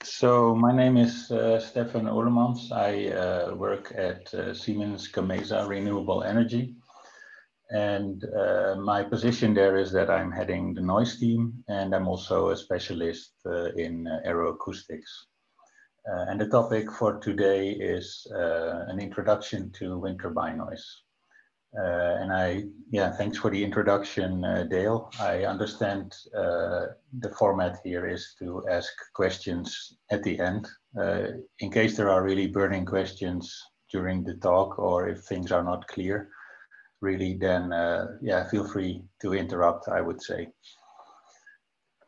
So my name is Stefan Oerlemans. I work at Siemens Gamesa Renewable Energy. And my position there is that I'm heading the noise team, and I'm also a specialist in aeroacoustics. And the topic for today is an introduction to wind turbine noise. Thanks for the introduction, Dale. I understand the format here is to ask questions at the end. In case there are really burning questions during the talk, or if things are not clear, really, then feel free to interrupt, I would say.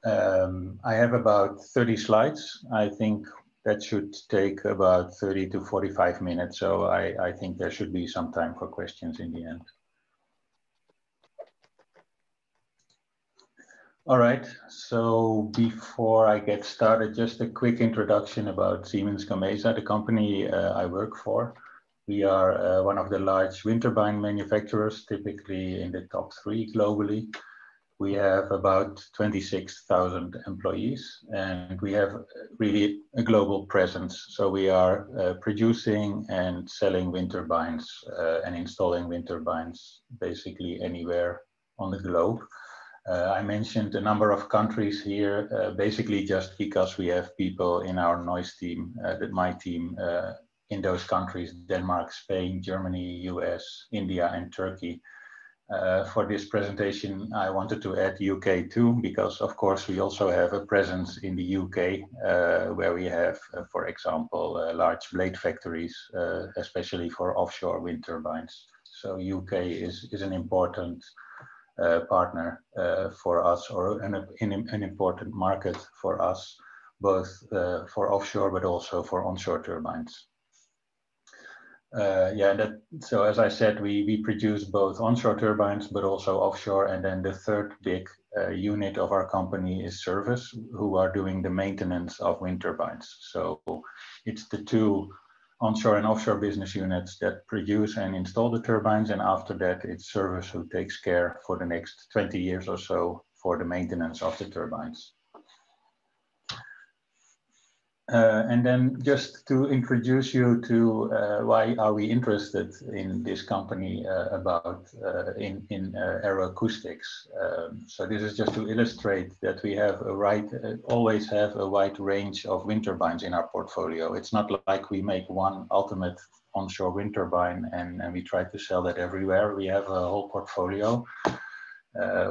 I have about 30 slides. I think that should take about 30 to 45 minutes. So I think there should be some time for questions in the end. All right, so before I get started, just a quick introduction about Siemens Gamesa, the company I work for. We are one of the large wind turbine manufacturers, typically in the top 3 globally. We have about 26,000 employees, and we have really a global presence. So we are producing and selling wind turbines and installing wind turbines basically anywhere on the globe. I mentioned a number of countries here, basically just because we have people in our noise team, my team, in those countries: Denmark, Spain, Germany, US, India, and Turkey. For this presentation, I wanted to add UK too, because of course we also have a presence in the UK, where we have, for example, large blade factories, especially for offshore wind turbines. So UK is an important partner for us, or an important market for us, both for offshore but also for onshore turbines. So as I said, we produce both onshore turbines but also offshore, and then the third big unit of our company is service, who are doing the maintenance of wind turbines. So it's the two onshore and offshore business units that produce and install the turbines, and after that it's service who takes care for the next 20 years or so for the maintenance of the turbines. And then just to introduce you to why are we interested in this company about aeroacoustics. So this is just to illustrate that we have always have a wide range of wind turbines in our portfolio. It's not like we make one ultimate onshore wind turbine and we try to sell that everywhere. We have a whole portfolio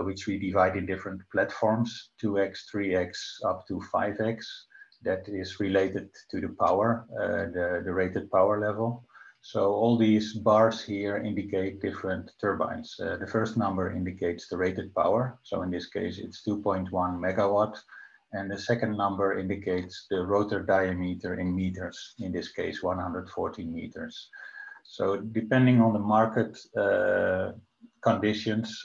which we divide in different platforms, 2x, 3x, up to 5x. That is related to the power, the rated power level. So all these bars here indicate different turbines. The first number indicates the rated power. So in this case, it's 2.1 megawatt. And the second number indicates the rotor diameter in meters, in this case, 114 meters. So depending on the market conditions,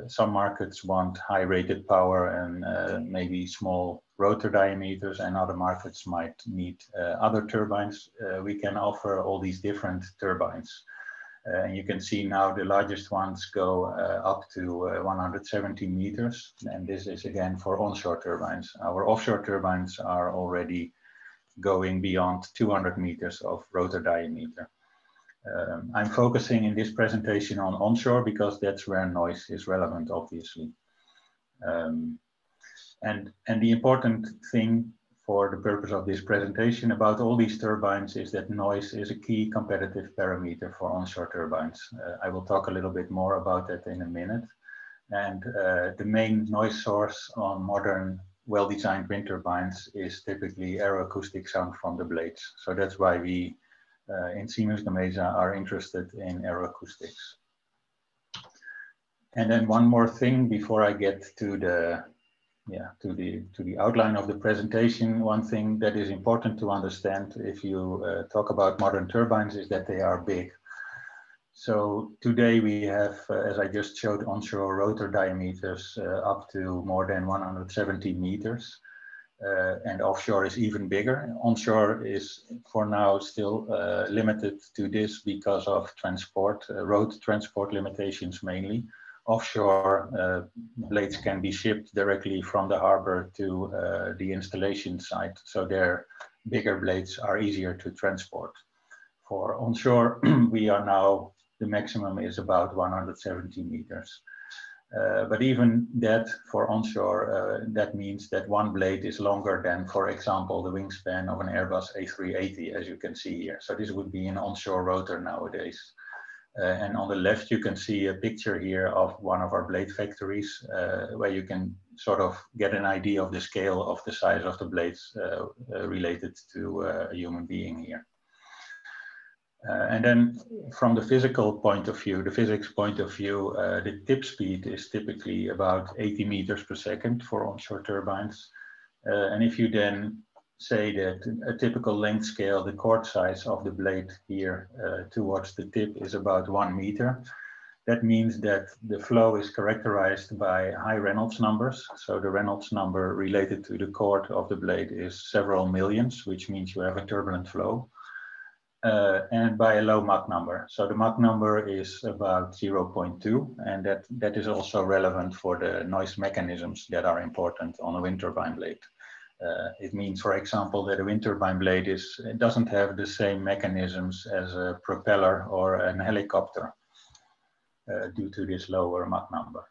some markets want high rated power and maybe small rotor diameters, and other markets might need other turbines. We can offer all these different turbines. And you can see now the largest ones go up to 170 meters. And this is again for onshore turbines. Our offshore turbines are already going beyond 200 meters of rotor diameter. I'm focusing in this presentation on onshore because that's where noise is relevant, obviously. And the important thing for the purpose of this presentation about all these turbines is that noise is a key competitive parameter for onshore turbines. I will talk a little bit more about that in a minute. And the main noise source on modern, well-designed wind turbines is typically aeroacoustic sound from the blades. So that's why we in Siemens Gamesa are interested in aeroacoustics. And then one more thing before I get to the outline of the presentation. One thing that is important to understand if you talk about modern turbines is that they are big. So today we have, as I just showed, onshore rotor diameters up to more than 170 meters. And offshore is even bigger. Onshore is for now still limited to this because of transport, road transport limitations mainly. offshore, blades can be shipped directly from the harbor to the installation site. So their bigger blades are easier to transport. For onshore, we are now, the maximum is about 170 meters. But even that for onshore, that means that one blade is longer than, for example, the wingspan of an Airbus A380, as you can see here. So this would be an onshore rotor nowadays. And on the left, you can see a picture here of one of our blade factories, where you can sort of get an idea of the scale of the size of the blades related to a human being here. And then from the physical point of view, the physics point of view, the tip speed is typically about 80 meters per second for onshore turbines. And if you then say that a typical length scale, the chord size of the blade here towards the tip is about 1 meter, that means that the flow is characterized by high Reynolds numbers. So the Reynolds number related to the chord of the blade is several millions, which means you have a turbulent flow. And by a low Mach number. So the Mach number is about 0.2, and that is also relevant for the noise mechanisms that are important on a wind turbine blade. It means, for example, that a wind turbine blade doesn't have the same mechanisms as a propeller or an helicopter due to this lower Mach number.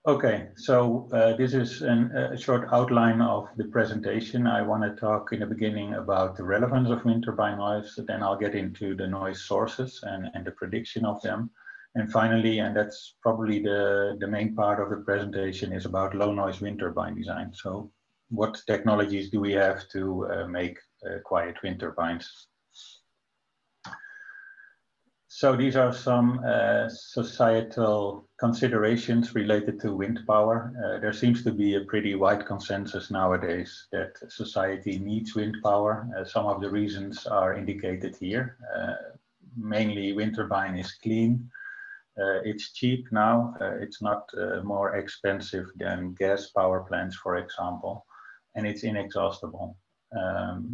Okay, so this is a short outline of the presentation. I want to talk in the beginning about the relevance of wind turbine noise, then I'll get into the noise sources and the prediction of them. And finally, and that's probably the main part of the presentation, is about low noise wind turbine design. So what technologies do we have to make quiet wind turbines? So these are some societal considerations related to wind power. There seems to be a pretty wide consensus nowadays that society needs wind power. Some of the reasons are indicated here. Mainly, wind turbine is clean. It's cheap now. It's not more expensive than gas power plants, for example, and it's inexhaustible.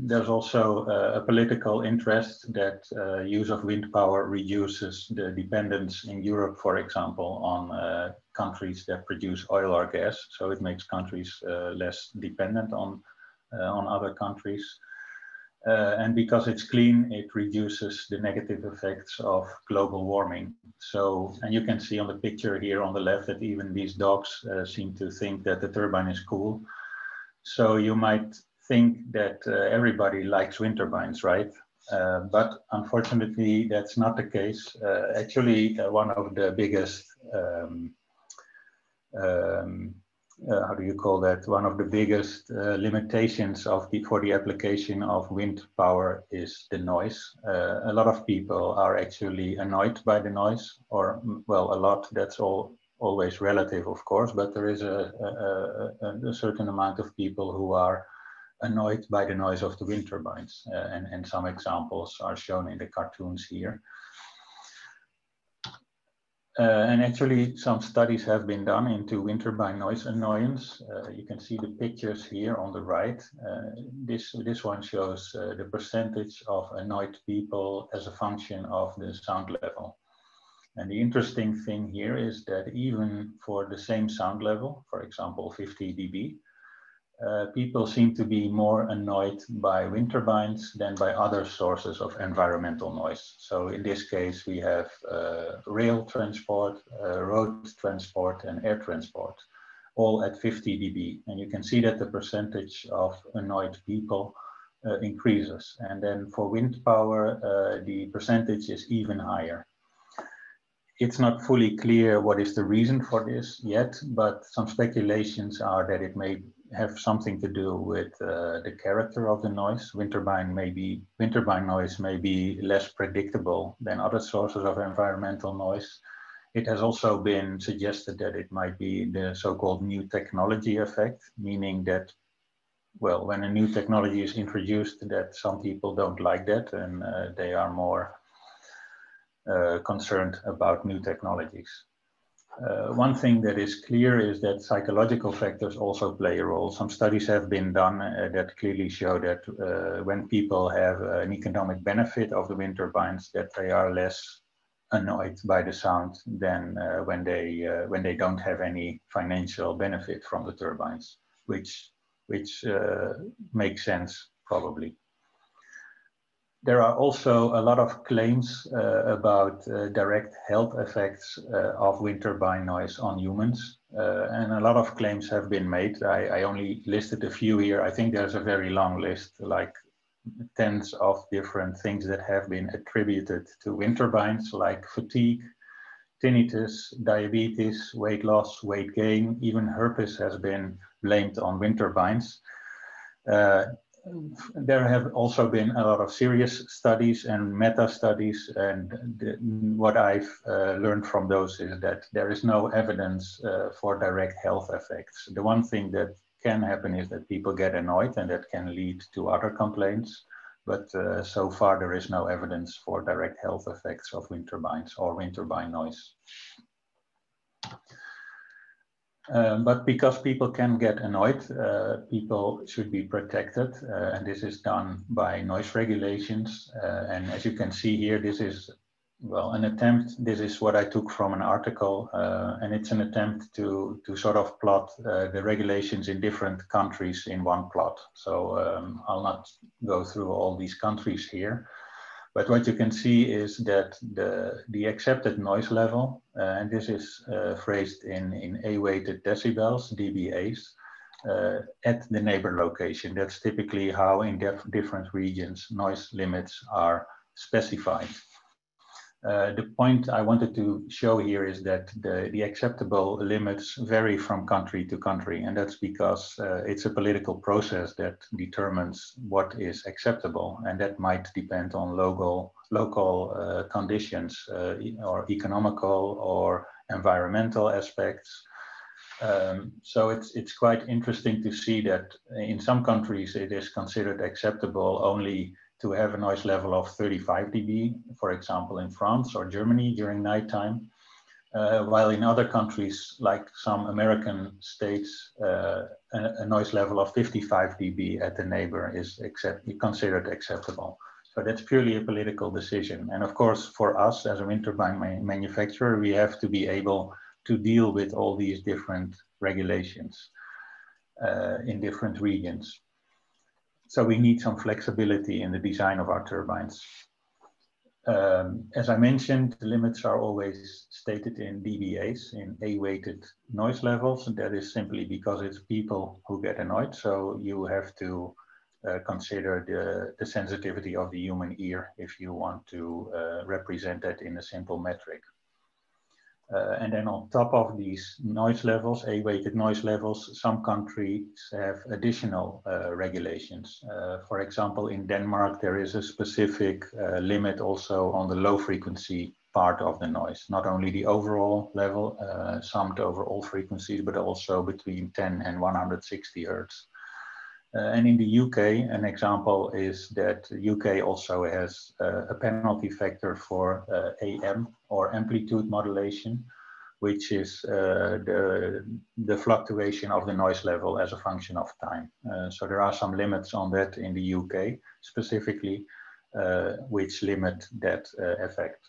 There's also a political interest that use of wind power reduces the dependence in Europe, for example, on countries that produce oil or gas. So it makes countries less dependent on other countries. And because it's clean, it reduces the negative effects of global warming. So, and you can see on the picture here on the left that even these dogs seem to think that the turbine is cool. So you might think that everybody likes wind turbines, right? But unfortunately, that's not the case. Actually, one of the biggest, how do you call that? One of the biggest limitations for the application of wind power is the noise. A lot of people are actually annoyed by the noise, or, well, a lot, that's always relative, of course, but there is a certain amount of people who are annoyed by the noise of the wind turbines, and some examples are shown in the cartoons here. And actually, some studies have been done into wind turbine noise annoyance. You can see the pictures here on the right. This one shows the percentage of annoyed people as a function of the sound level. And the interesting thing here is that even for the same sound level, for example, 50 dB, people seem to be more annoyed by wind turbines than by other sources of environmental noise. So in this case, we have rail transport, road transport, and air transport, all at 50 dB. And you can see that the percentage of annoyed people increases. And then for wind power, the percentage is even higher. It's not fully clear what is the reason for this yet, but some speculations are that it may have something to do with the character of the noise. Wind turbine noise may be less predictable than other sources of environmental noise. It has also been suggested that it might be the so-called new technology effect, meaning that, well, when a new technology is introduced, that some people don't like that, and they are more concerned about new technologies. One thing that is clear is that psychological factors also play a role. Some studies have been done that clearly show that when people have an economic benefit of the wind turbines, that they are less annoyed by the sound than when they don't have any financial benefit from the turbines, which makes sense probably. There are also a lot of claims about direct health effects of wind turbine noise on humans. And a lot of claims have been made. I only listed a few here. I think there's a very long list, like tens of different things that have been attributed to wind turbines, like fatigue, tinnitus, diabetes, weight loss, weight gain. Even herpes has been blamed on wind turbines. There have also been a lot of serious studies and meta-studies, and what I've learned from those is that there is no evidence for direct health effects. The one thing that can happen is that people get annoyed, and that can lead to other complaints, but so far there is no evidence for direct health effects of wind turbines or wind turbine noise. But because people can get annoyed, people should be protected, and this is done by noise regulations. And as you can see here, this is, well, an attempt. This is what I took from an article, and it's an attempt to sort of plot the regulations in different countries in one plot. So I'll not go through all these countries here. But what you can see is that the accepted noise level, and this is phrased in A-weighted decibels, dBAs, at the neighbor location. That's typically how in different regions noise limits are specified. The point I wanted to show here is that the acceptable limits vary from country to country, and that's because it's a political process that determines what is acceptable, and that might depend on local conditions or economical or environmental aspects. So it's quite interesting to see that in some countries it is considered acceptable only to have a noise level of 35 dB, for example, in France or Germany during nighttime, while in other countries, like some American states, a noise level of 55 dB at the neighbor is considered acceptable. So that's purely a political decision. And of course, for us as a wind turbine manufacturer, we have to be able to deal with all these different regulations in different regions. So we need some flexibility in the design of our turbines. As I mentioned, the limits are always stated in dBAs, in A-weighted noise levels. And that is simply because it's people who get annoyed. So you have to consider the sensitivity of the human ear if you want to represent that in a simple metric. And then on top of these noise levels, A-weighted noise levels, some countries have additional regulations. For example, in Denmark, there is a specific limit also on the low frequency part of the noise, not only the overall level, summed over all frequencies, but also between 10 and 160 hertz. And in the UK, an example is that the UK also has a penalty factor for AM or amplitude modulation, which is the fluctuation of the noise level as a function of time. So there are some limits on that in the UK specifically, which limit that effect.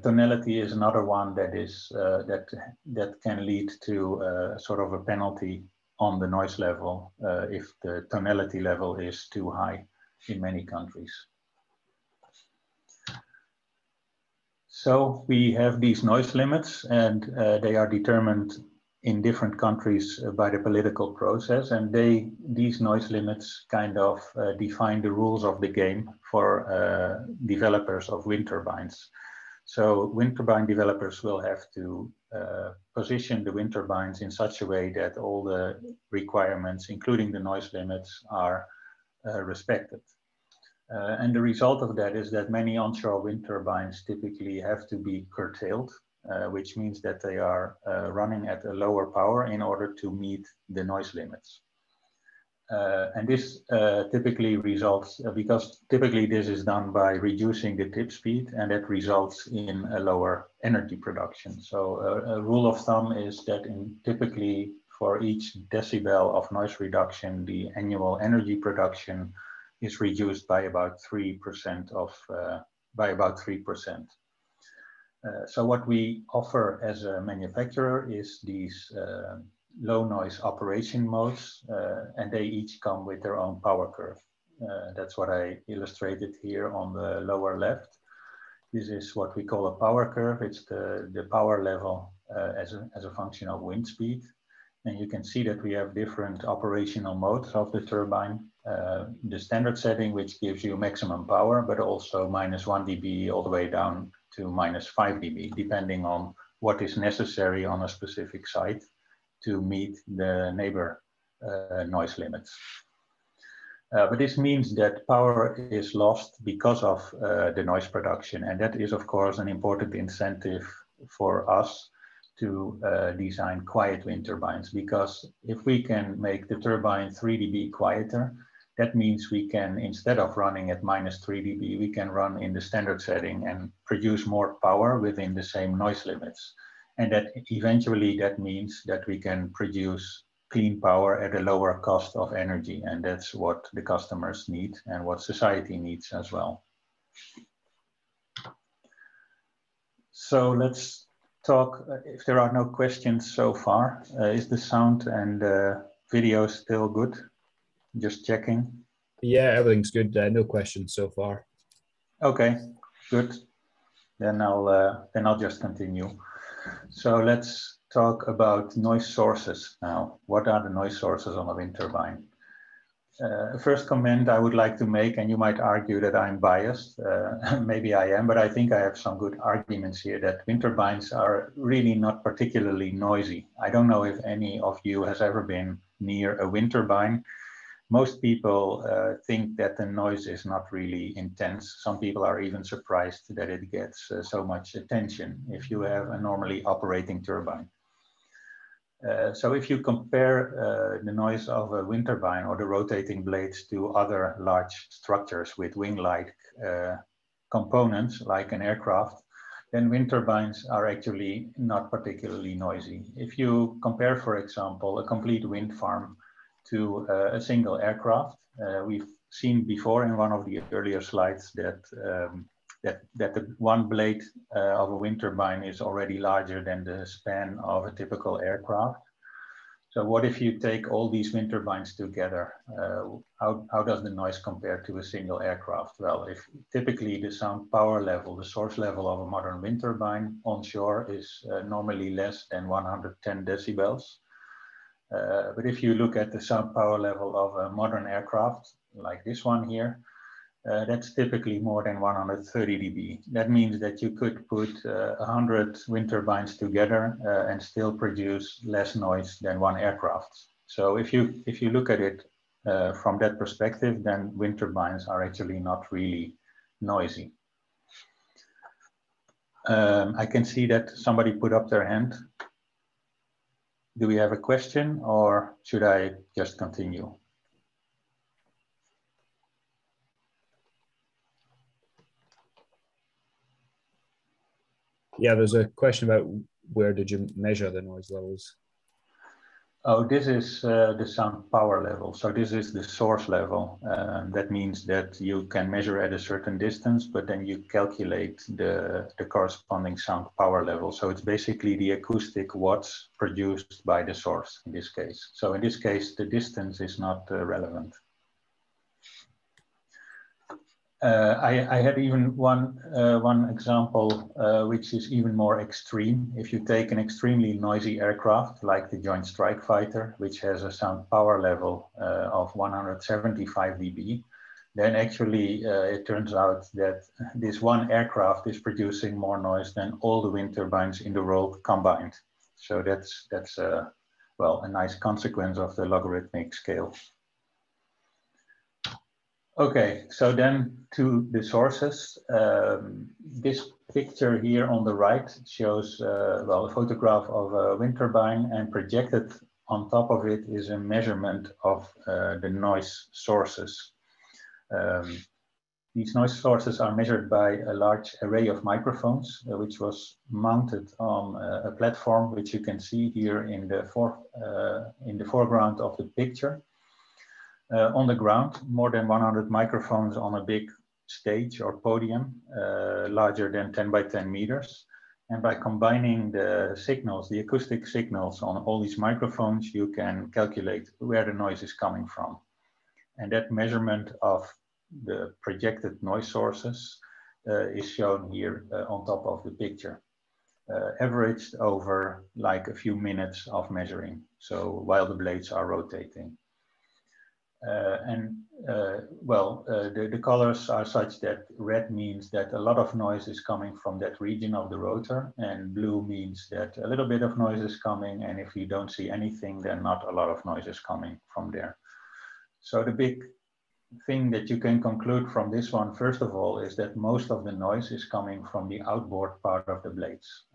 Tonality is another one that is that can lead to sort of a penalty on the noise level if the tonality level is too high in many countries. So we have these noise limits, and they are determined in different countries by the political process, and these noise limits kind of define the rules of the game for developers of wind turbines. So wind turbine developers will have to position the wind turbines in such a way that all the requirements, including the noise limits, are respected. And the result of that is that many onshore wind turbines typically have to be curtailed, which means that they are running at a lower power in order to meet the noise limits. And this typically results, because typically this is done by reducing the tip speed, and that results in a lower energy production. So a rule of thumb is that typically for each decibel of noise reduction, the annual energy production is reduced by about 3% So what we offer as a manufacturer is these low noise operation modes, and they each come with their own power curve. That's what I illustrated here on the lower left. This is what we call a power curve. It's the power level as a function of wind speed. And you can see that we have different operational modes of the turbine. The standard setting, which gives you maximum power, but also -1 dB all the way down to -5 dB, depending on what is necessary on a specific site to meet the neighbor noise limits. But this means that power is lost because of the noise production. And that is, of course, an important incentive for us to design quiet wind turbines, because if we can make the turbine 3 dB quieter, that means we can, instead of running at -3 dB, we can run in the standard setting and produce more power within the same noise limits. And that eventually that means that we can produce clean power at a lower cost of energy. And that's what the customers need and what society needs as well. So let's talk, if there are no questions so far, is the sound and video still good? Just checking. Yeah, everything's good. No questions so far. Okay, good. Then I'll just continue. So let's talk about noise sources now. What are the noise sources on a wind turbine? First comment I would like to make, and you might argue that I'm biased, maybe I am, but I think I have some good arguments here that wind turbines are really not particularly noisy. I don't know if any of you has ever been near a wind turbine. Most people think that the noise is not really intense. Some people are even surprised that it gets so much attention if you have a normally operating turbine. So if you compare the noise of a wind turbine or the rotating blades to other large structures with wing-like components like an aircraft, then wind turbines are actually not particularly noisy. If you compare, for example, a complete wind farm to a single aircraft, we've seen before in one of the earlier slides that that the one blade of a wind turbine is already larger than the span of a typical aircraft. So what if you take all these wind turbines together? How does the noise compare to a single aircraft? Well, if typically the sound power level, the source level of a modern wind turbine onshore is normally less than 110 decibels. But if you look at the sound power level of a modern aircraft, like this one here, that's typically more than 130 dB. That means that you could put 100 wind turbines together and still produce less noise than one aircraft. So if you look at it from that perspective, then wind turbines are actually not really noisy. I can see that somebody put up their hand. Do we have a question, or should I just continue? Yeah, there's a question about where did you measure the noise levels? Oh, this is the sound power level. So this is the source level. That means that you can measure at a certain distance, but then you calculate the corresponding sound power level. So it's basically the acoustic watts produced by the source in this case. So in this case, the distance is not relevant. I had even one example which is even more extreme. If you take an extremely noisy aircraft like the Joint Strike Fighter, which has a sound power level of 175 dB, then actually it turns out that this one aircraft is producing more noise than all the wind turbines in the world combined. So that's well, a nice consequence of the logarithmic scale. Okay, so then to the sources. This picture here on the right shows well, a photograph of a wind turbine, and projected on top of it is a measurement of the noise sources. These noise sources are measured by a large array of microphones, which was mounted on a platform, which you can see here in the foreground of the picture. On the ground, more than 100 microphones on a big stage or podium, larger than 10 by 10 meters. And by combining the signals, the acoustic signals on all these microphones, you can calculate where the noise is coming from. And that measurement of the projected noise sources is shown here on top of the picture, averaged over like a few minutes of measuring. So while the blades are rotating. The colors are such that red means that a lot of noise is coming from that region of the rotor, and blue means that a little bit of noise is coming, and if you don't see anything, then not a lot of noise is coming from there. So the big thing that you can conclude from this one, first of all, is that most of the noise is coming from the outboard part of the blades.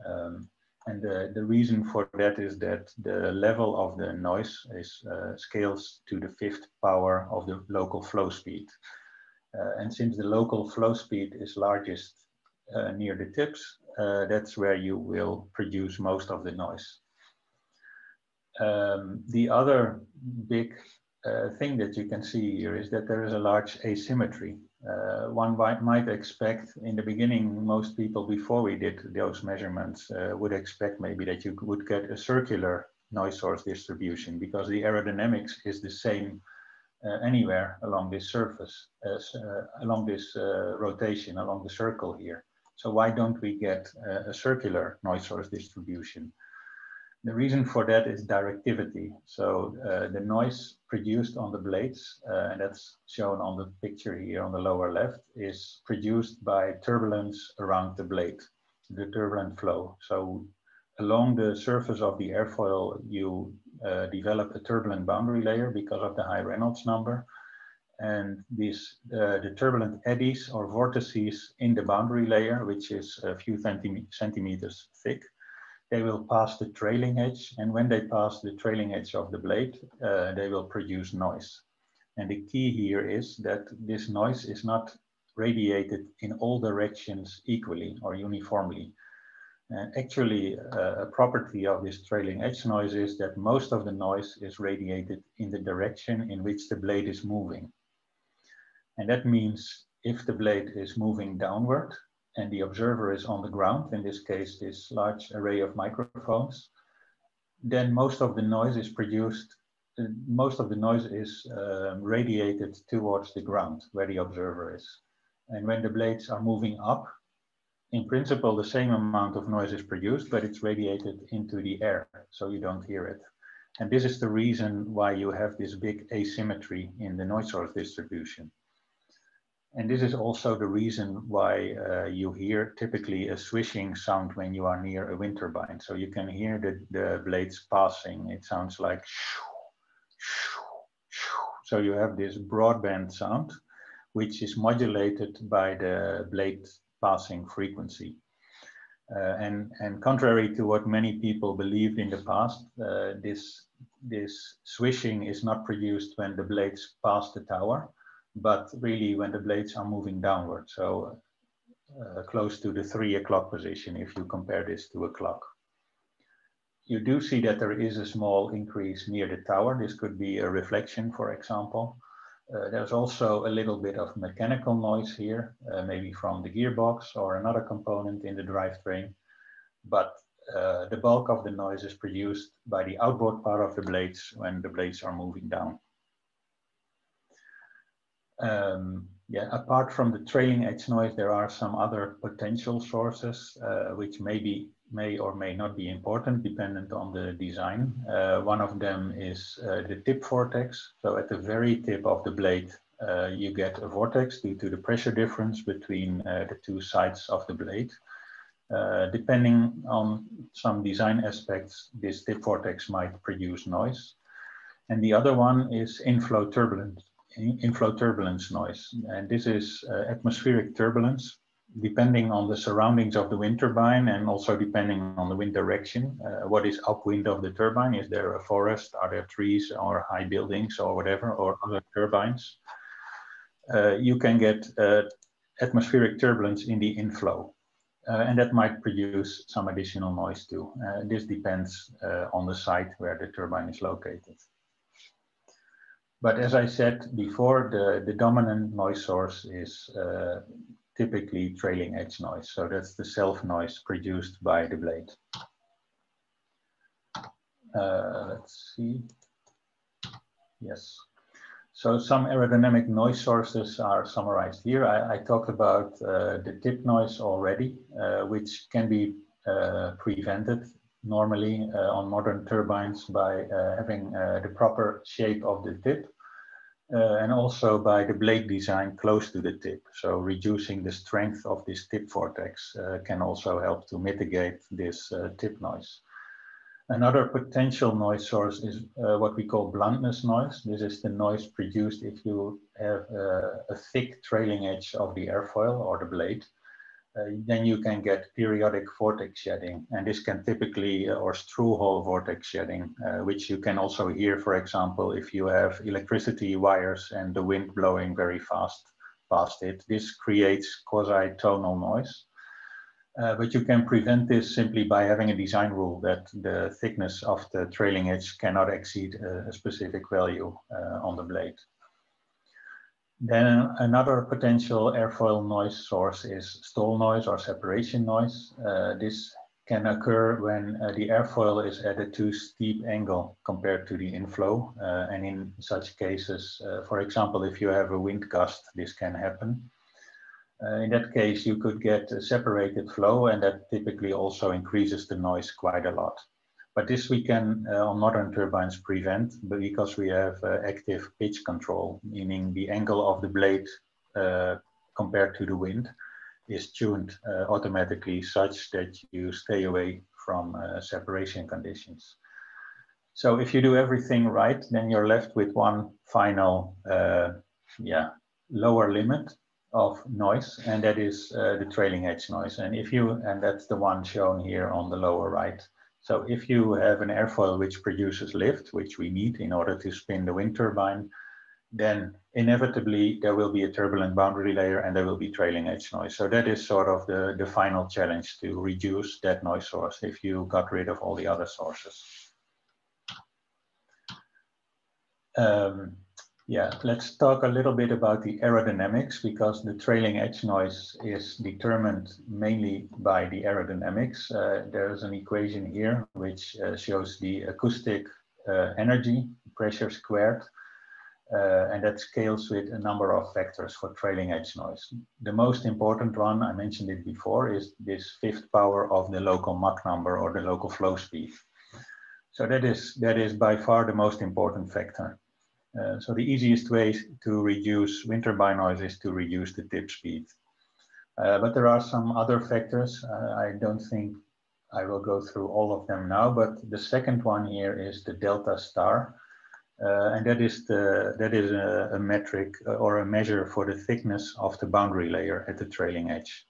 And the reason for that is that the level of the noise is scales to the 5th power of the local flow speed. And since the local flow speed is largest near the tips, that's where you will produce most of the noise. The other big thing that you can see here is that there is a large asymmetry. One might expect in the beginning, most people before we did those measurements would expect maybe that you would get a circular noise source distribution, because the aerodynamics is the same anywhere along this surface, along this rotation, along the circle here. So why don't we get a circular noise source distribution? The reason for that is directivity. So the noise produced on the blades, and that's shown on the picture here on the lower left, is produced by turbulence around the blade, the turbulent flow. So along the surface of the airfoil, you develop a turbulent boundary layer because of the high Reynolds number. And these, the turbulent eddies or vortices in the boundary layer, which is a few centimeters thick, they will pass the trailing edge, and when they pass the trailing edge of the blade, they will produce noise. And the key here is that this noise is not radiated in all directions equally or uniformly. And actually, a property of this trailing edge noise is that most of the noise is radiated in the direction in which the blade is moving. And that means if the blade is moving downward, and the observer is on the ground, in this case, this large array of microphones, then most of the noise is produced, most of the noise is radiated towards the ground where the observer is. And when the blades are moving up, in principle, the same amount of noise is produced, but it's radiated into the air, so you don't hear it. And this is the reason why you have this big asymmetry in the noise source distribution. And this is also the reason why you hear typically a swishing sound when you are near a wind turbine. So you can hear the blades passing. It sounds like shoo, shoo, shoo. So you have this broadband sound, which is modulated by the blade passing frequency. And contrary to what many people believed in the past, this swishing is not produced when the blades pass the tower, but really when the blades are moving downward. So close to the 3 o'clock position, if you compare this to a clock. You do see that there is a small increase near the tower. This could be a reflection, for example. There's also a little bit of mechanical noise here, maybe from the gearbox or another component in the drivetrain. But the bulk of the noise is produced by the outboard part of the blades when the blades are moving down. Apart from the trailing edge noise, there are some other potential sources which may or may not be important, dependent on the design. One of them is the tip vortex. So at the very tip of the blade, you get a vortex due to the pressure difference between the two sides of the blade. Depending on some design aspects, this tip vortex might produce noise. And the other one is inflow turbulence noise. And this is atmospheric turbulence, depending on the surroundings of the wind turbine and also depending on the wind direction. What is upwind of the turbine? Is there a forest? Are there trees or high buildings or whatever, or other turbines? You can get atmospheric turbulence in the inflow. And that might produce some additional noise too. This depends on the site where the turbine is located. But as I said before, the dominant noise source is typically trailing edge noise. So that's the self noise produced by the blade. Let's see. Yes. So some aerodynamic noise sources are summarized here. I talked about the tip noise already, which can be prevented normally on modern turbines by having the proper shape of the tip and also by the blade design close to the tip. So reducing the strength of this tip vortex can also help to mitigate this tip noise. Another potential noise source is what we call bluntness noise. This is the noise produced if you have a thick trailing edge of the airfoil or the blade. Then you can get periodic vortex shedding, and this can typically, or screw hole vortex shedding, which you can also hear, for example, if you have electricity wires and the wind blowing very fast past it. This creates quasi-tonal noise. But you can prevent this simply by having a design rule that the thickness of the trailing edge cannot exceed a specific value on the blade. Then another potential airfoil noise source is stall noise or separation noise. This can occur when the airfoil is at a too steep angle compared to the inflow. And in such cases, for example, if you have a wind gust, this can happen. In that case, you could get a separated flow, and that typically also increases the noise quite a lot. But this we can, on modern turbines, prevent because we have active pitch control, meaning the angle of the blade compared to the wind is tuned automatically such that you stay away from separation conditions. So if you do everything right, then you're left with one final lower limit of noise, and that is the trailing edge noise. And that's the one shown here on the lower right. So if you have an airfoil which produces lift, which we need in order to spin the wind turbine, then inevitably there will be a turbulent boundary layer and there will be trailing edge noise. So that is sort of the final challenge, to reduce that noise source if you got rid of all the other sources. Let's talk a little bit about the aerodynamics, because the trailing edge noise is determined mainly by the aerodynamics. There's an equation here which shows the acoustic energy, pressure squared, and that scales with a number of factors for trailing edge noise. The most important one, I mentioned it before, is this fifth power of the local Mach number, or the local flow speed. So that is by far the most important factor. So the easiest way to reduce wind turbine noise is to reduce the tip speed. But there are some other factors. I don't think I will go through all of them now, but the second one here is the delta star. And that is a metric or a measure for the thickness of the boundary layer at the trailing edge.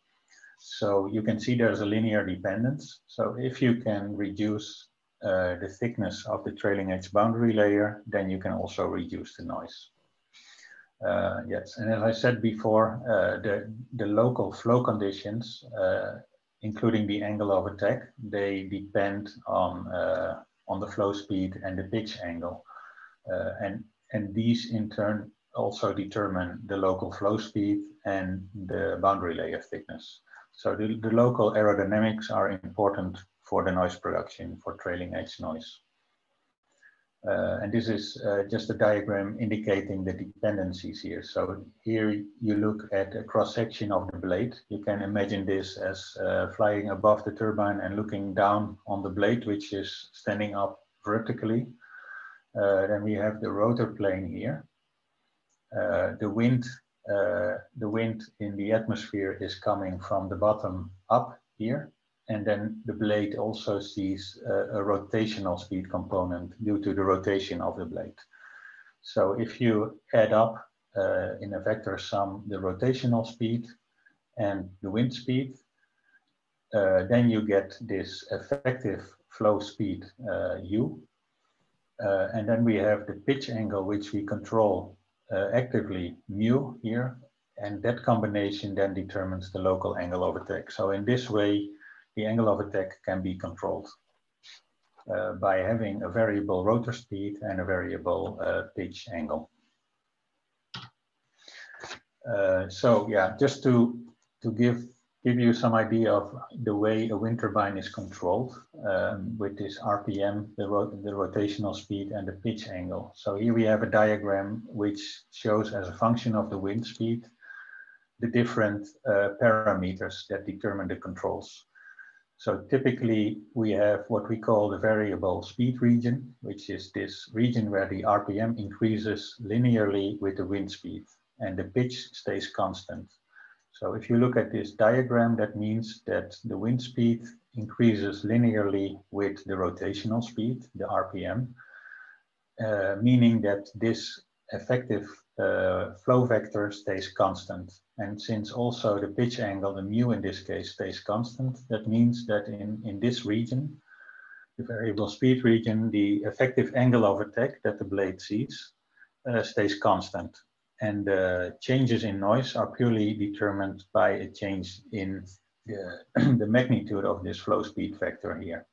So you can see there's a linear dependence. So if you can reduce the thickness of the trailing edge boundary layer, then you can also reduce the noise. Yes, and as I said before, the local flow conditions, including the angle of attack, they depend on the flow speed and the pitch angle. And these in turn also determine the local flow speed and the boundary layer thickness. So the local aerodynamics are important for the noise production for trailing edge noise. And this is just a diagram indicating the dependencies here. So here you look at a cross-section of the blade. You can imagine this as flying above the turbine and looking down on the blade, which is standing up vertically. Then we have the rotor plane here. The wind in the atmosphere is coming from the bottom up here. And then the blade also sees a rotational speed component due to the rotation of the blade. So if you add up in a vector sum the rotational speed and the wind speed, then you get this effective flow speed u. And then we have the pitch angle, which we control actively mu here. And that combination then determines the local angle of attack. So in this way, the angle of attack can be controlled by having a variable rotor speed and a variable pitch angle. So yeah, just to to give you some idea of the way a wind turbine is controlled with this RPM, the rotational speed and the pitch angle. So here we have a diagram which shows as a function of the wind speed the different parameters that determine the controls. So typically we have what we call the variable speed region, which is this region where the RPM increases linearly with the wind speed and the pitch stays constant. So if you look at this diagram, that means that the wind speed increases linearly with the rotational speed, the RPM, meaning that this effective flow vector stays constant. And since also the pitch angle, the mu in this case, stays constant, that means that in this region, the variable speed region, the effective angle of attack that the blade sees stays constant. And changes in noise are purely determined by a change in the magnitude of this flow speed vector here.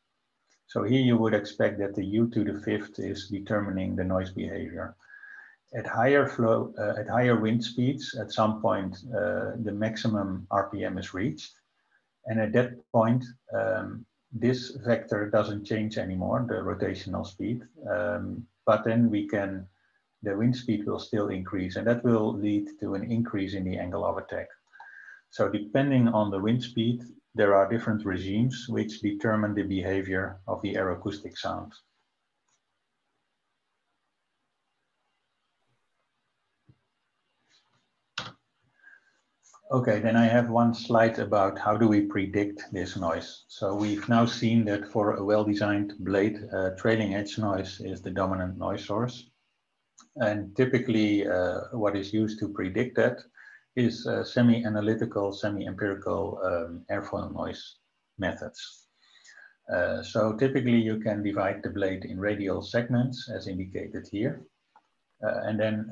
So here you would expect that the u to the fifth is determining the noise behavior. At higher wind speeds, at some point, the maximum RPM is reached. And at that point, this vector doesn't change anymore, the rotational speed. But then the wind speed will still increase, and that will lead to an increase in the angle of attack. So depending on the wind speed, there are different regimes which determine the behavior of the aeroacoustic sound. Okay, then I have one slide about how do we predict this noise. So we've now seen that for a well-designed blade, trailing edge noise is the dominant noise source. And typically what is used to predict that is semi-analytical, semi-empirical airfoil noise methods. So typically you can divide the blade in radial segments as indicated here. And then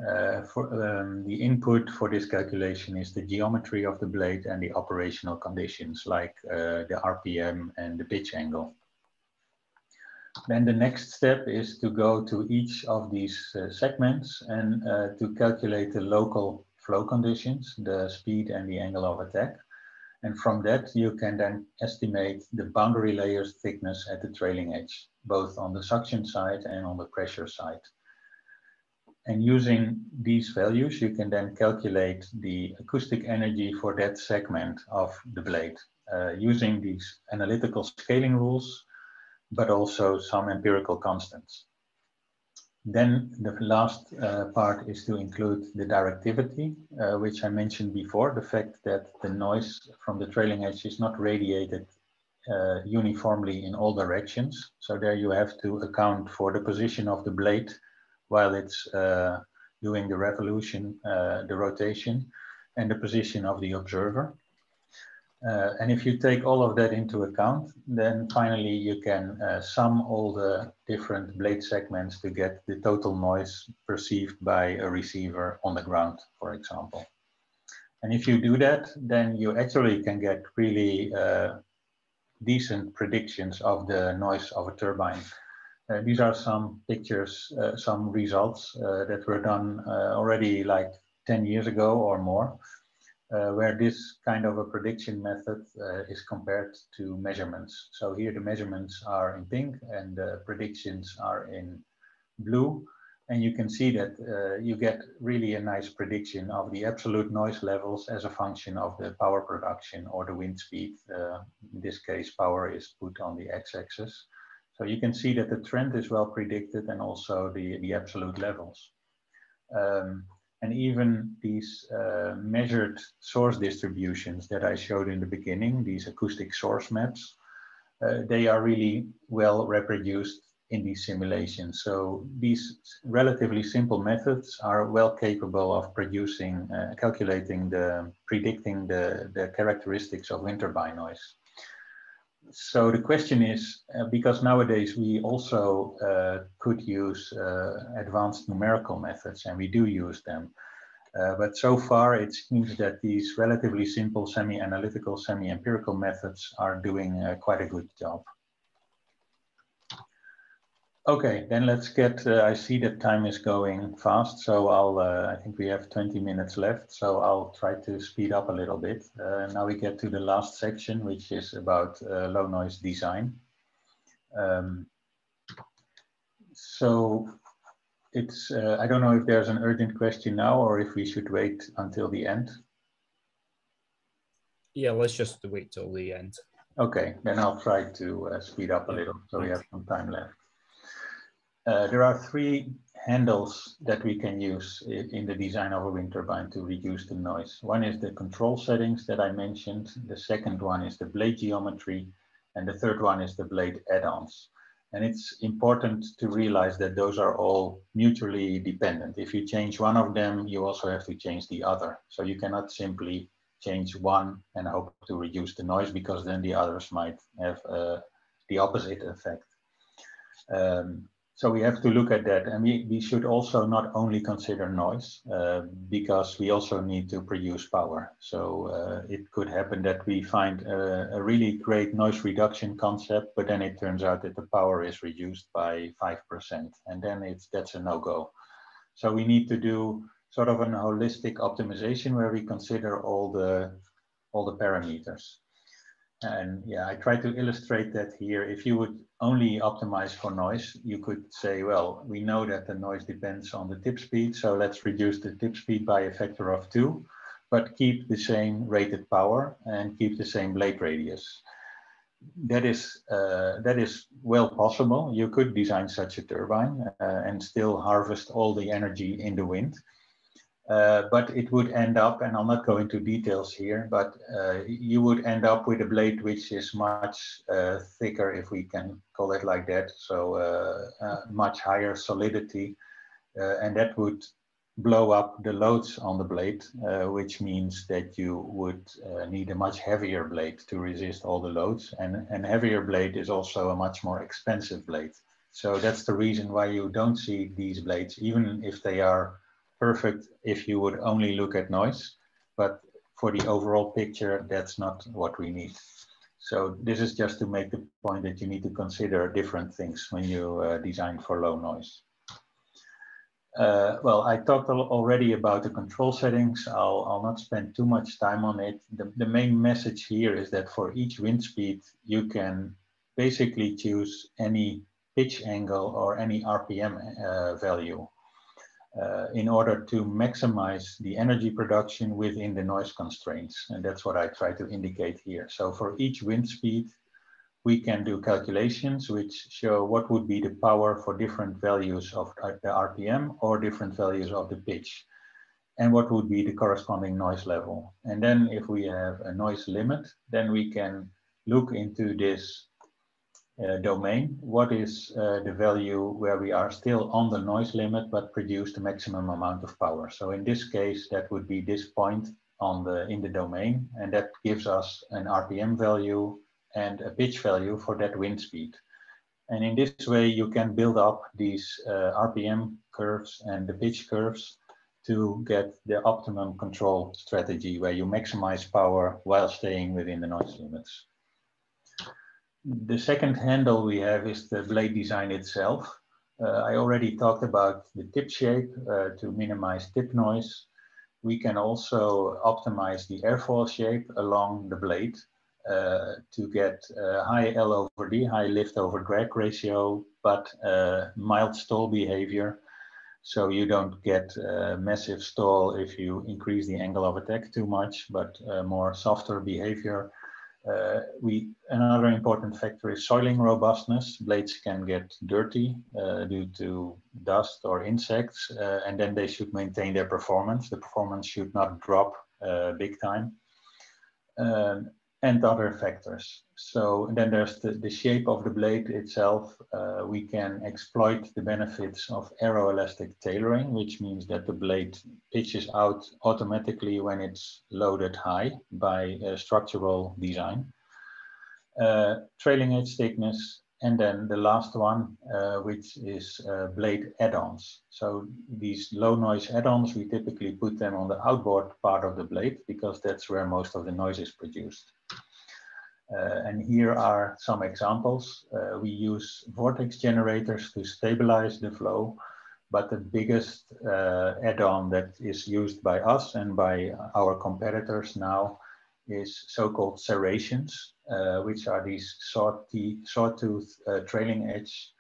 the input for this calculation is the geometry of the blade and the operational conditions like the RPM and the pitch angle. Then the next step is to go to each of these segments and to calculate the local flow conditions, the speed and the angle of attack. And from that, you can then estimate the boundary layers thickness at the trailing edge, both on the suction side and on the pressure side. And using these values, you can then calculate the acoustic energy for that segment of the blade using these analytical scaling rules, but also some empirical constants. Then the last part is to include the directivity, which I mentioned before, the fact that the noise from the trailing edge is not radiated uniformly in all directions. So there you have to account for the position of the blade while it's doing the revolution, the rotation, and the position of the observer. And if you take all of that into account, then finally you can sum all the different blade segments to get the total noise perceived by a receiver on the ground, for example. And if you do that, then you actually can get really decent predictions of the noise of a turbine. These are some pictures, some results that were done already like 10 years ago or more. Where this kind of a prediction method is compared to measurements. So here the measurements are in pink and the predictions are in blue. And you can see that you get really a nice prediction of the absolute noise levels as a function of the power production or the wind speed. In this case, power is put on the x-axis. So you can see that the trend is well predicted and also the absolute levels. And even these measured source distributions that I showed in the beginning, these acoustic source maps, they are really well reproduced in these simulations. So these relatively simple methods are well capable of producing, predicting the characteristics of wind turbine noise. So the question is, because nowadays we also could use advanced numerical methods, and we do use them. But so far it seems that these relatively simple semi-analytical, semi-empirical methods are doing quite a good job. Okay, then let's get, I see that time is going fast, so I think we have 20 minutes left, so I'll try to speed up a little bit. Now we get to the last section, which is about low noise design. So it's, I don't know if there's an urgent question now or if we should wait until the end. Yeah, let's just wait till the end. Okay, then I'll try to speed up a little, so we thanks. have some time left. There are three handles that we can use in the design of a wind turbine to reduce the noise. One is the control settings that I mentioned. The second one is the blade geometry. And the third one is the blade add-ons. And it's important to realize that those are all mutually dependent. If you change one of them, you also have to change the other. So you cannot simply change one and hope to reduce the noise, because then the others might have the opposite effect. So we have to look at that, and we should also not only consider noise, because we also need to produce power. So it could happen that we find a really great noise reduction concept, but then it turns out that the power is reduced by 5%, and then that's a no-go. So we need to do sort of an holistic optimization where we consider all the parameters. And yeah, I try to illustrate that here. If you would only optimize for noise, you could say, well, we know that the noise depends on the tip speed, so let's reduce the tip speed by a factor of 2, but keep the same rated power and keep the same blade radius. That is well possible. You could design such a turbine and still harvest all the energy in the wind. But it would end up, and I'll not go into details here, but you would end up with a blade which is much thicker, if we can call it like that, so much higher solidity, and that would blow up the loads on the blade, which means that you would need a much heavier blade to resist all the loads, and heavier blade is also a much more expensive blade. So that's the reason why you don't see these blades, even if they are perfect if you would only look at noise, but for the overall picture, that's not what we need. So this is just to make the point that you need to consider different things when you design for low noise. Well, I talked already about the control settings. I'll not spend too much time on it. The main message here is that for each wind speed, you can basically choose any pitch angle or any RPM value. In order to maximize the energy production within the noise constraints. And that's what I try to indicate here. So for each wind speed, we can do calculations which show what would be the power for different values of the RPM or different values of the pitch, and what would be the corresponding noise level. And then if we have a noise limit, then we can look into this domain, what is the value where we are still on the noise limit but produce the maximum amount of power. So in this case, that would be this point in the domain, and that gives us an RPM value and a pitch value for that wind speed. And in this way, you can build up these RPM curves and the pitch curves to get the optimum control strategy where you maximize power while staying within the noise limits. The second handle we have is the blade design itself. I already talked about the tip shape to minimize tip noise. We can also optimize the airfoil shape along the blade to get high L over D, high lift over drag ratio, but mild stall behavior. So you don't get massive stall if you increase the angle of attack too much, but more softer behavior. Another important factor is soiling robustness. Blades can get dirty due to dust or insects, and then they should maintain their performance. The performance should not drop big time. And other factors. So then there's the shape of the blade itself. We can exploit the benefits of aeroelastic tailoring, which means that the blade pitches out automatically when it's loaded high by structural design. Trailing edge thickness, and then the last one, which is blade add-ons. So these low noise add-ons, we typically put them on the outboard part of the blade because that's where most of the noise is produced. And here are some examples. We use vortex generators to stabilize the flow, but the biggest add-on that is used by us and by our competitors now is so-called serrations, which are these sawtooth trailing edge,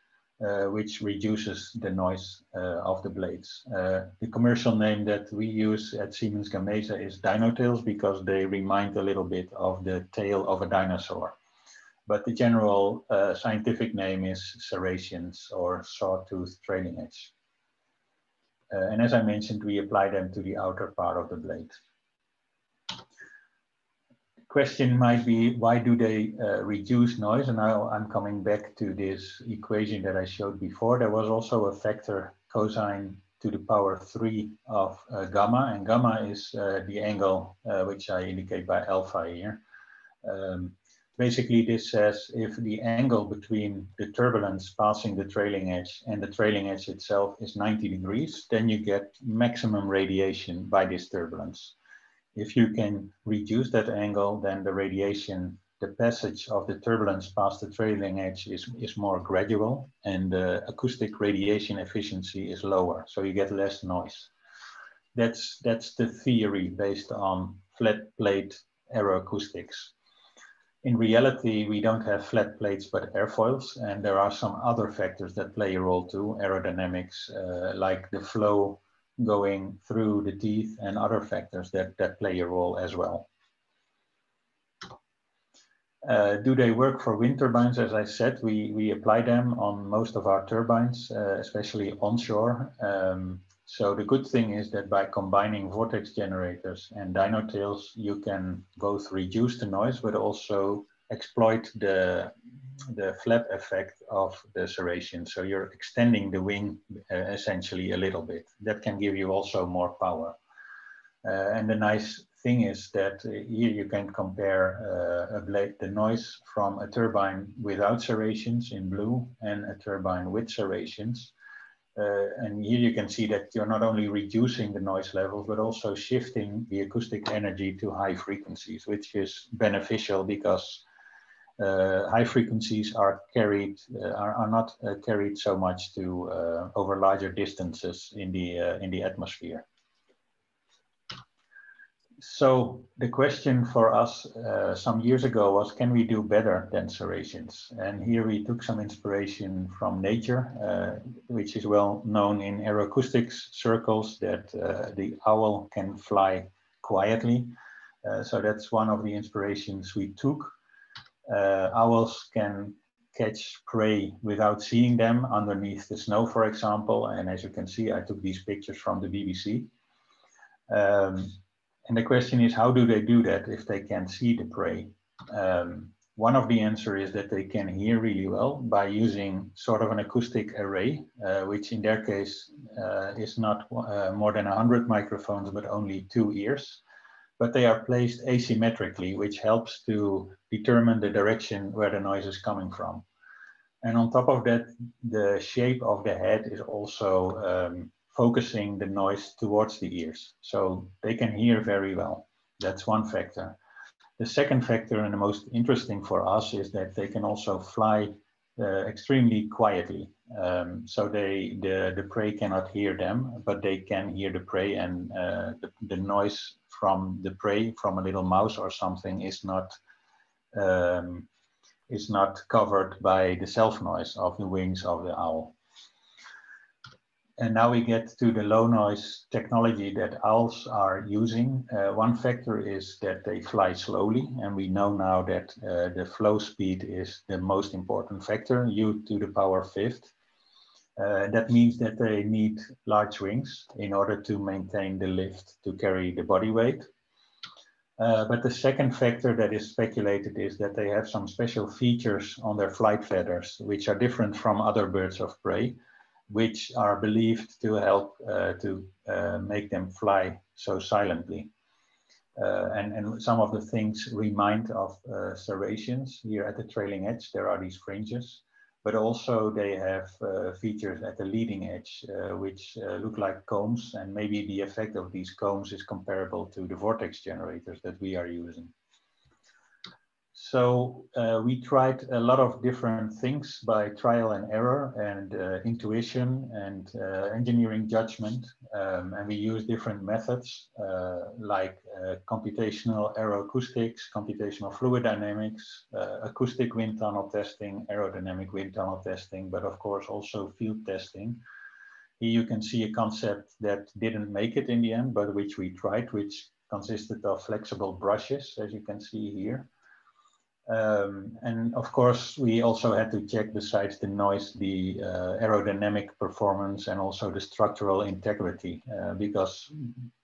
which reduces the noise of the blades. The commercial name that we use at Siemens Gamesa is dinotails because they remind a little bit of the tail of a dinosaur. But the general scientific name is serrations or sawtooth trailing edge. And as I mentioned, we apply them to the outer part of the blade. Question might be, why do they reduce noise? And now I'm coming back to this equation that I showed before. There was also a factor cosine to the power 3 of gamma, and gamma is the angle which I indicate by alpha here. Basically, this says if the angle between the turbulence passing the trailing edge and the trailing edge itself is 90 degrees, then you get maximum radiation by this turbulence. If you can reduce that angle, then the radiation, the passage of the turbulence past the trailing edge is more gradual, and the acoustic radiation efficiency is lower, so you get less noise. That's the theory based on flat plate aeroacoustics. In reality, we don't have flat plates but airfoils, and there are some other factors that play a role too, aerodynamics, like the flow going through the teeth and other factors that play a role as well. Do they work for wind turbines? As I said, we apply them on most of our turbines, especially onshore. So the good thing is that by combining vortex generators and dinotails, you can both reduce the noise, but also exploit the flap effect of the serration. So you're extending the wing essentially a little bit. That can give you also more power. And the nice thing is that here you can compare the noise from a turbine without serrations in blue and a turbine with serrations. And here you can see that you're not only reducing the noise levels, but also shifting the acoustic energy to high frequencies, which is beneficial because high frequencies are not carried so much to over larger distances in the atmosphere. So the question for us some years ago was, can we do better than serrations? And here we took some inspiration from nature, which is well known in aeroacoustics circles, that the owl can fly quietly. So that's one of the inspirations we took. Owls can catch prey without seeing them underneath the snow, for example. And as you can see, I took these pictures from the BBC. And the question is, how do they do that if they can't see the prey? One of the answers is that they can hear really well by using sort of an acoustic array, which in their case is not more than 100 microphones, but only 2 ears. But they are placed asymmetrically, which helps to determine the direction where the noise is coming from. And on top of that, the shape of the head is also focusing the noise towards the ears. So they can hear very well. That's one factor. The second factor, and the most interesting for us, is that they can also fly extremely quietly. So the prey cannot hear them, but they can hear the prey, and the noise from the prey, from a little mouse or something, is not covered by the self noise of the wings of the owl. And now we get to the low noise technology that owls are using. One factor is that they fly slowly, and we know now that the flow speed is the most important factor, u to the power 5th. That means that they need large wings in order to maintain the lift to carry the body weight. But the second factor that is speculated is that they have some special features on their flight feathers, which are different from other birds of prey, which are believed to help to make them fly so silently. And some of the things remind of serrations. Here at the trailing edge, there are these fringes, but also they have features at the leading edge, which look like combs, and maybe the effect of these combs is comparable to the vortex generators that we are using. So we tried a lot of different things by trial and error and intuition and engineering judgment. And we use different methods like computational aeroacoustics, computational fluid dynamics, acoustic wind tunnel testing, aerodynamic wind tunnel testing, but of course also field testing. Here you can see a concept that didn't make it in the end, but which we tried, which consisted of flexible brushes, as you can see here. And of course, we also had to check, besides the noise, the aerodynamic performance and also the structural integrity, because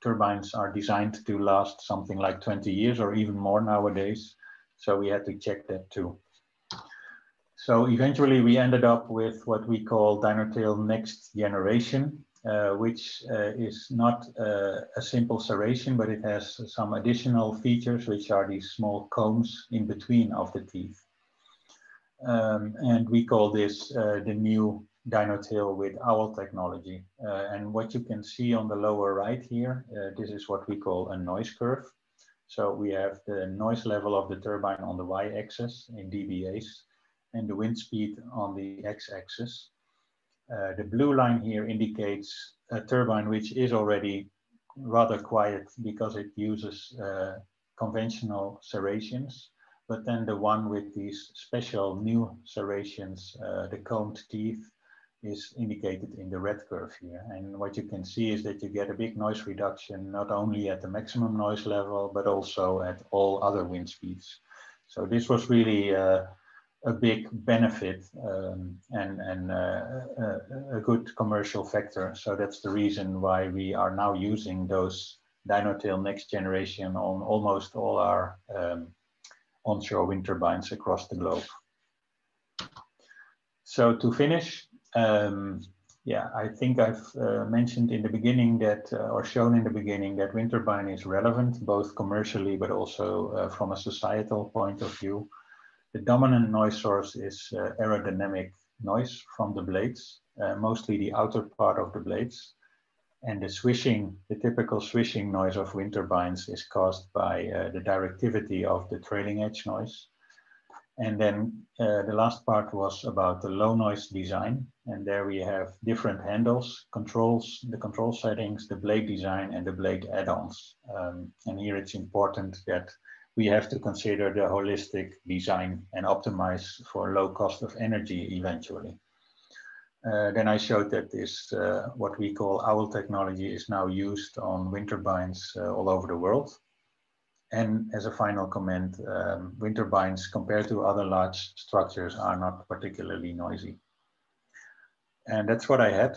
turbines are designed to last something like 20 years or even more nowadays. So we had to check that too. So eventually we ended up with what we call Dynotail next generation, which is not a simple serration, but it has some additional features, which are these small combs in between of the teeth. And we call this the new Dynotail with owl technology. And what you can see on the lower right here, this is what we call a noise curve. So we have the noise level of the turbine on the y-axis in dBAs and the wind speed on the x-axis. The blue line here indicates a turbine which is already rather quiet because it uses conventional serrations. But then the one with these special new serrations, the combed teeth, is indicated in the red curve here. And what you can see is that you get a big noise reduction, not only at the maximum noise level, but also at all other wind speeds. So this was really a big benefit and a good commercial factor. So that's the reason why we are now using those Dynotail next generation on almost all our onshore wind turbines across the globe. So to finish, yeah, I think I've mentioned in the beginning that, or shown in the beginning, that wind turbine is relevant, both commercially, but also from a societal point of view. The dominant noise source is aerodynamic noise from the blades, mostly the outer part of the blades. And the swishing, the typical swishing noise of wind turbines is caused by the directivity of the trailing edge noise. And then the last part was about the low noise design. And there we have different handles, controls, the control settings, the blade design, and the blade add-ons. And here it's important that we have to consider the holistic design and optimize for low cost of energy eventually. Then I showed that this, what we call owl technology, is now used on wind turbines all over the world. And as a final comment, wind turbines compared to other large structures are not particularly noisy. And that's what I had.